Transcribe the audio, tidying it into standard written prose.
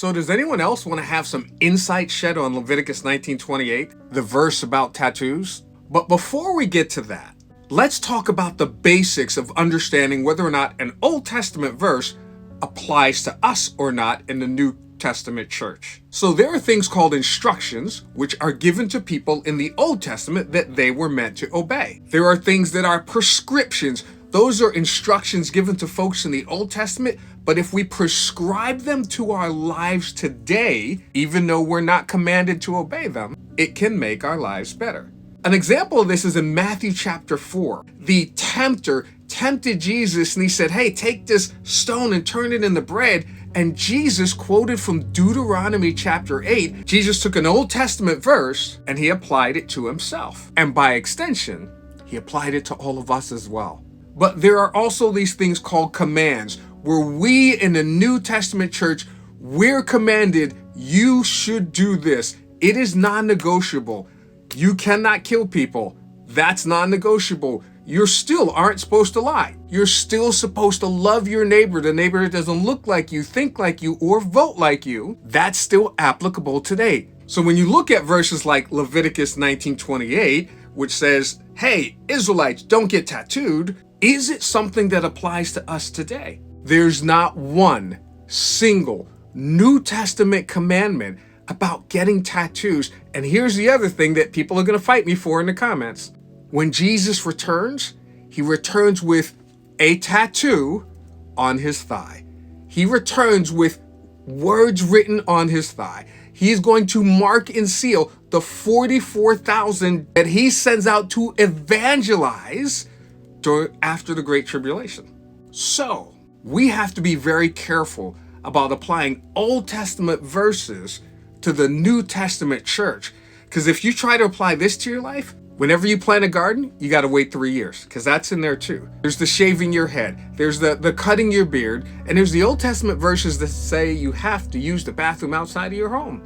So does anyone else want to have some insight shed on Leviticus 19:28, the verse about tattoos? But before we get to that, let's talk about the basics of understanding whether or not an Old Testament verse applies to us or not in the New Testament church. So there are things called instructions, which are given to people in the Old Testament that they were meant to obey. There are things that are prescriptions. Those are instructions given to folks in the Old Testament, but if we prescribe them to our lives today, even though we're not commanded to obey them, it can make our lives better. An example of this is in Matthew chapter 4. The tempter tempted Jesus and he said, hey, take this stone and turn it into bread. And Jesus quoted from Deuteronomy chapter 8. Jesus took an Old Testament verse and he applied it to himself. And by extension, he applied it to all of us as well. But there are also these things called commands, where we in the New Testament church, we're commanded, you should do this. It is non-negotiable. You cannot kill people. That's non-negotiable. You still aren't supposed to lie. You're still supposed to love your neighbor, the neighbor that doesn't look like you, think like you, or vote like you. That's still applicable today. So when you look at verses like Leviticus 19:28, which says, hey, Israelites, don't get tattooed, is it something that applies to us today? There's not one single New Testament commandment about getting tattoos. And here's the other thing that people are going to fight me for in the comments. When Jesus returns, he returns with a tattoo on his thigh. He returns with words written on his thigh. He's going to mark and seal the 44,000 that he sends out to evangelize after the Great Tribulation. So we have to be very careful about applying Old Testament verses to the New Testament church. Because if you try to apply this to your life, whenever you plant a garden, you got to wait 3 years, because that's in there too. There's the shaving your head, there's the cutting your beard, and there's the Old Testament verses that say you have to use the bathroom outside of your home.